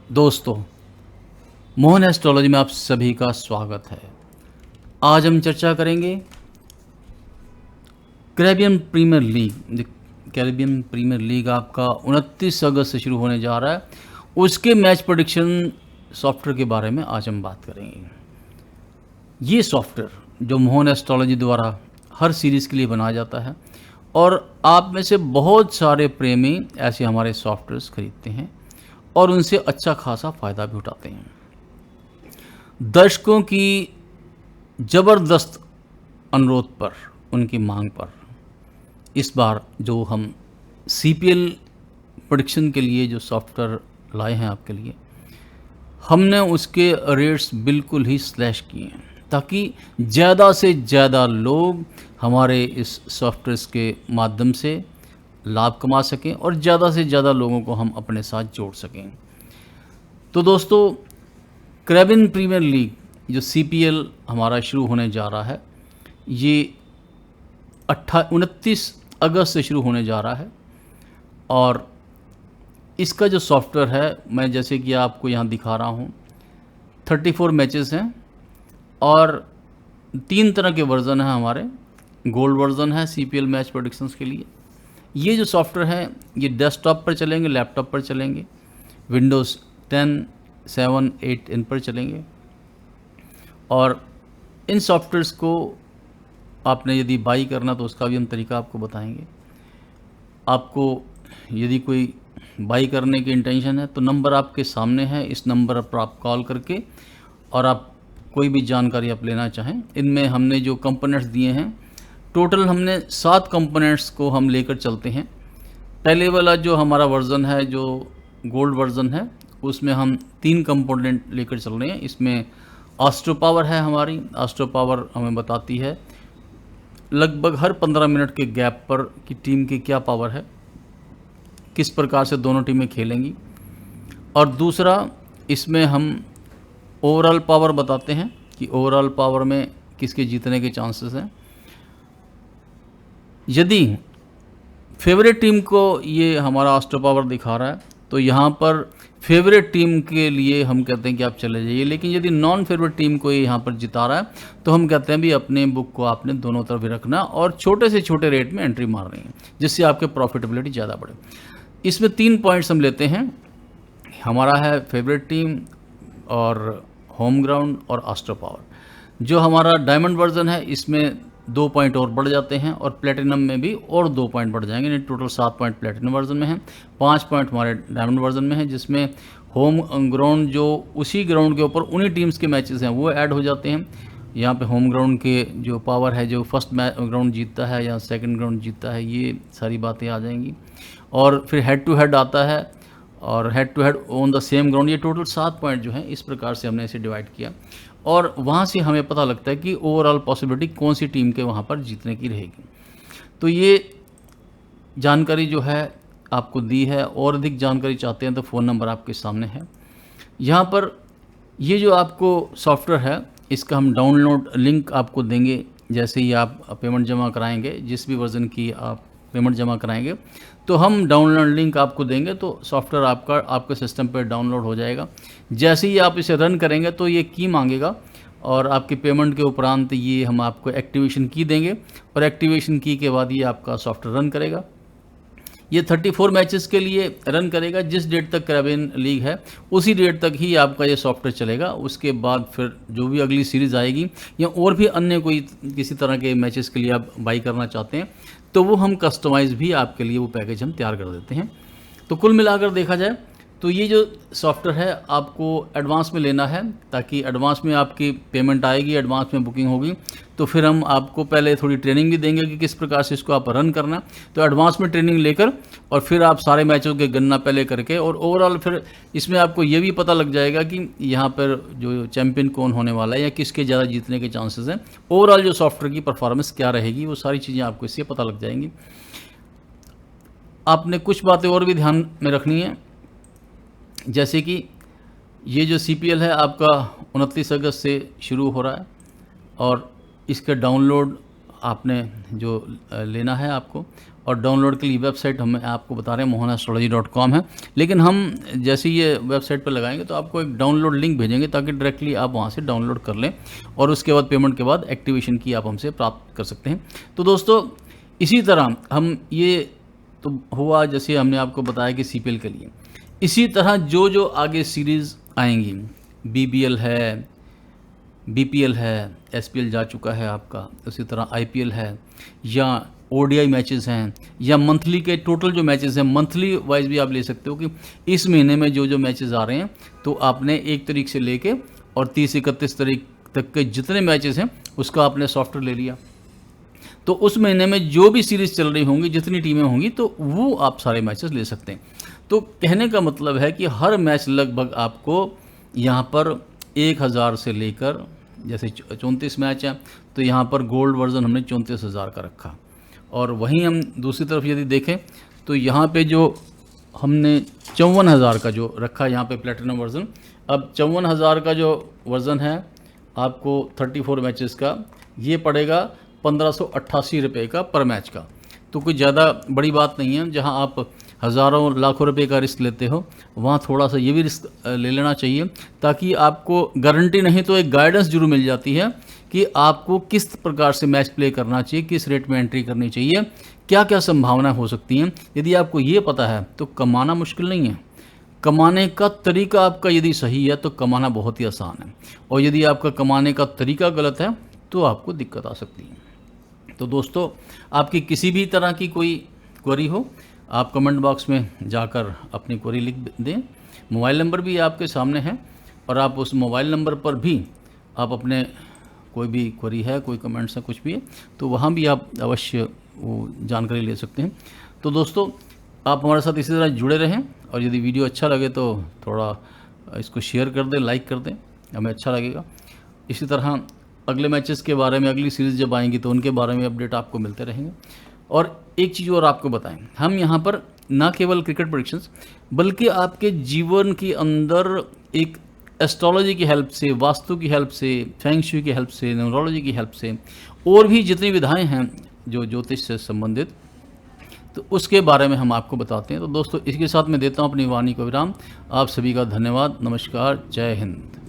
दोस्तों, मोहन एस्ट्रोलॉजी में आप सभी का स्वागत है। आज हम चर्चा करेंगे Caribbean Premier League. Caribbean Premier League आपका 29 अगस्त से शुरू होने जा रहा है। उसके मैच प्रेडिक्शन सॉफ्टवेयर के बारे में आज हम बात करेंगे। ये सॉफ्टवेयर जो मोहन एस्ट्रोलॉजी द्वारा हर सीरीज़ के लिए बनाया जाता है और आप में से बहुत सारे प्रेमी ऐसे हमारे सॉफ्टवेयर्स खरीदते हैं और उनसे अच्छा खासा फ़ायदा भी उठाते हैं। दर्शकों की ज़बरदस्त अनुरोध पर, उनकी मांग पर इस बार जो हम CPL प्रेडिक्शन के लिए जो सॉफ्टवेयर लाए हैं आपके लिए, हमने उसके रेट्स बिल्कुल ही स्लैश किए हैं ताकि ज़्यादा से ज़्यादा लोग हमारे इस सॉफ्टवेयर के माध्यम से लाभ कमा सकें और ज़्यादा से ज़्यादा लोगों को हम अपने साथ जोड़ सकें। तो दोस्तों, कैरेबियन प्रीमियर लीग जो CPL हमारा शुरू होने जा रहा है, ये 29 अगस्त से शुरू होने जा रहा है और इसका जो सॉफ्टवेयर है, मैं जैसे कि आपको यहाँ दिखा रहा हूँ, 34 मैचेस हैं और 3 तरह के वर्ज़न हैं हमारे। गोल्ड वर्ज़न है CPL मैच प्रेडिक्शंस के लिए। ये जो सॉफ्टवेयर है ये डेस्कटॉप पर चलेंगे, लैपटॉप पर चलेंगे, विंडोज़ 10, 7, 8 इन पर चलेंगे। और इन सॉफ्टवेयर्स को आपने यदि बाई करना तो उसका भी हम तरीका आपको बताएंगे। आपको यदि कोई बाई करने की इंटेंशन है तो नंबर आपके सामने है, इस नंबर पर आप कॉल करके और आप कोई भी जानकारी आप लेना चाहें। इनमें हमने जो कंपोनेंट्स दिए हैं, टोटल हमने 7 कंपोनेंट्स को हम लेकर चलते हैं। पहले वाला जो हमारा वर्ज़न है, जो गोल्ड वर्ज़न है, उसमें हम 3 कंपोनेंट लेकर चल रहे हैं। इसमें एस्ट्रो पावर है हमारी। एस्ट्रो पावर हमें बताती है लगभग हर 15 मिनट के गैप पर कि टीम की क्या पावर है, किस प्रकार से दोनों टीमें खेलेंगी। और दूसरा, इसमें हम ओवरऑल पावर बताते हैं कि ओवरऑल पावर में किसके जीतने के चांसेस हैं। यदि फेवरेट टीम को ये हमारा एस्ट्रो पावर दिखा रहा है तो यहाँ पर फेवरेट टीम के लिए हम कहते हैं कि आप चले जाइए। लेकिन यदि नॉन फेवरेट टीम को ये यहाँ पर जिता रहा है तो हम कहते हैं भी अपने बुक को आपने दोनों तरफ ही रखना और छोटे से छोटे रेट में एंट्री मारनी है, जिससे आपके प्रॉफिटेबिलिटी ज़्यादा बढ़े। इसमें 3 पॉइंट्स हम लेते हैं। हमारा है फेवरेट टीम और होम ग्राउंड और एस्ट्रो पावर। जो हमारा डायमंड वर्जन है, इसमें 2 पॉइंट और बढ़ जाते हैं और प्लेटिनम में भी और 2 पॉइंट बढ़ जाएंगे। यानी टोटल 7 पॉइंट प्लेटिनम वर्जन में है, 5 पॉइंट हमारे डायमंड वर्जन में है, जिसमें होम ग्राउंड जो उसी ग्राउंड के ऊपर उन्हीं टीम्स के मैचेस हैं वो ऐड हो जाते हैं। यहाँ पे होम ग्राउंड के जो पावर है, जो फर्स्ट ग्राउंड जीतता है या सेकंड ग्राउंड जीतता है, ये सारी बातें आ जाएंगी। और फिर हेड टू हेड आता है और head to head on the same ground. ये टोटल 7 पॉइंट जो हैं, इस प्रकार से हमने इसे डिवाइड किया और वहाँ से हमें पता लगता है कि ओवरऑल पॉसिबिलिटी कौन सी टीम के वहाँ पर जीतने की रहेगी। तो ये जानकारी जो है आपको दी है। और अधिक जानकारी चाहते हैं तो फ़ोन नंबर आपके सामने है। यहाँ पर ये जो आपको सॉफ्टवेयर है, इसका हम डाउनलोड लिंक आपको देंगे। जैसे ही आप पेमेंट जमा कराएंगे, जिस भी वर्ज़न की आप पेमेंट जमा कराएंगे तो हम डाउनलोड लिंक आपको देंगे, तो सॉफ्टवेयर आपके सिस्टम पर डाउनलोड हो जाएगा। जैसे ही आप इसे रन करेंगे तो ये की मांगेगा और आपकी पेमेंट के उपरांत ये हम आपको एक्टिवेशन की देंगे और एक्टिवेशन की के बाद ये आपका सॉफ्टवेयर रन करेगा। ये 34 मैचेस के लिए रन करेगा। जिस डेट तक कैरेबियन लीग है उसी डेट तक ही आपका ये सॉफ्टवेयर चलेगा। उसके बाद फिर जो भी अगली सीरीज़ आएगी या और भी अन्य कोई किसी तरह के मैचेस के लिए आप बाई करना चाहते हैं तो वो हम कस्टमाइज़ भी आपके लिए वो पैकेज हम तैयार कर देते हैं। तो कुल मिलाकर देखा जाए तो ये जो सॉफ्टवेयर है आपको एडवांस में लेना है, ताकि एडवांस में आपकी पेमेंट आएगी, एडवांस में बुकिंग होगी, तो फिर हम आपको पहले थोड़ी ट्रेनिंग भी देंगे कि किस प्रकार से इसको आप रन करना। तो एडवांस में ट्रेनिंग लेकर और फिर आप सारे मैचों के गणना पहले करके और ओवरऑल फिर इसमें आपको ये भी पता लग जाएगा कि यहाँ पर जो चैम्पियन कौन होने वाला है या किसके ज़्यादा जीतने के चांसेस हैं, ओवरऑल जो सॉफ्टवेयर की परफॉर्मेंस क्या रहेगी, वो सारी चीज़ें आपको इससे पता लग जाएंगी। आपने कुछ बातें और भी ध्यान में रखनी है, जैसे कि ये जो CPL है आपका 29 अगस्त से शुरू हो रहा है और इसका डाउनलोड आपने जो लेना है आपको, और डाउनलोड के लिए वेबसाइट हम आपको बता रहे हैं mohanastrology.com है। लेकिन हम जैसे ये वेबसाइट पर लगाएंगे तो आपको एक डाउनलोड लिंक भेजेंगे ताकि डायरेक्टली आप वहाँ से डाउनलोड कर लें, और उसके बाद पेमेंट के बाद एक्टिवेशन की आप हमसे प्राप्त कर सकते हैं। तो दोस्तों इसी तरह हम ये तो हुआ जैसे हमने आपको बताया कि CPL के लिए, इसी तरह जो जो आगे सीरीज़ आएंगी, BBL है, BPL है, SPL जा चुका है आपका, उसी तरह IPL है, या ODI मैचेस हैं, या मंथली के टोटल जो मैचेस हैं मंथली वाइज भी आप ले सकते हो कि इस महीने में जो जो मैचेस आ रहे हैं तो आपने 1 तारीख से लेके और 30-31 तारीख तक के जितने मैचेस हैं उसका आपने सॉफ्टवेयर ले लिया, तो उस महीने में जो भी सीरीज़ चल रही होंगी, जितनी टीमें होंगी, तो वो आप सारे मैचेस ले सकते हैं। तो कहने का मतलब है कि हर मैच लगभग आपको यहाँ पर 1000 से लेकर, जैसे 34 मैच हैं तो यहाँ पर गोल्ड वर्जन हमने 34,000 का रखा, और वहीं हम दूसरी तरफ यदि देखें तो यहाँ पे जो हमने 54,000 का जो रखा यहाँ पे प्लेटिनम वर्जन, अब 54,000 का जो वर्जन है आपको 34 मैचेस का, ये पड़ेगा 1588 रुपये का पर मैच का। तो कोई ज़्यादा बड़ी बात नहीं है। जहां आप हज़ारों लाखों रुपए का रिस्क लेते हो वहाँ थोड़ा सा ये भी रिस्क ले लेना चाहिए, ताकि आपको गारंटी नहीं तो एक गाइडेंस जरूर मिल जाती है कि आपको किस प्रकार से मैच प्ले करना चाहिए, किस रेट में एंट्री करनी चाहिए, क्या क्या संभावना हो सकती हैं। यदि आपको ये पता है तो कमाना मुश्किल नहीं है। कमाने का तरीका आपका यदि सही है तो कमाना बहुत ही आसान है, और यदि आपका कमाने का तरीका गलत है तो आपको दिक्कत आ सकती है। तो दोस्तों आपकी किसी भी तरह की कोई क्वेरी हो, आप कमेंट बॉक्स में जाकर अपनी क्वेरी लिख दें। मोबाइल नंबर भी आपके सामने है, और आप उस मोबाइल नंबर पर भी आप अपने कोई भी क्वेरी है, कोई कमेंट्स है, कुछ भी है, तो वहाँ भी आप अवश्य वो जानकारी ले सकते हैं। तो दोस्तों आप हमारे साथ इसी तरह जुड़े रहें, और यदि वीडियो अच्छा लगे तो थोड़ा इसको शेयर कर दें, लाइक कर दें, हमें अच्छा लगेगा। इसी तरह अगले मैचेस के बारे में, अगली सीरीज़ जब आएंगी तो उनके बारे में अपडेट आपको मिलते रहेंगे। और एक चीज़ और आपको बताएं, हम यहाँ पर ना केवल क्रिकेट प्रेडिक्शंस बल्कि आपके जीवन के अंदर एक एस्ट्रोलॉजी की हेल्प से, वास्तु की हेल्प से, फेंग शुई की हेल्प से, न्यूमरोलॉजी की हेल्प से, और भी जितनी विधाएं हैं जो ज्योतिष से संबंधित, तो उसके बारे में हम आपको बताते हैं। तो दोस्तों इसके साथ मैं देता हूँ अपनी वाणी को विराम। आप सभी का धन्यवाद। नमस्कार। जय हिंद।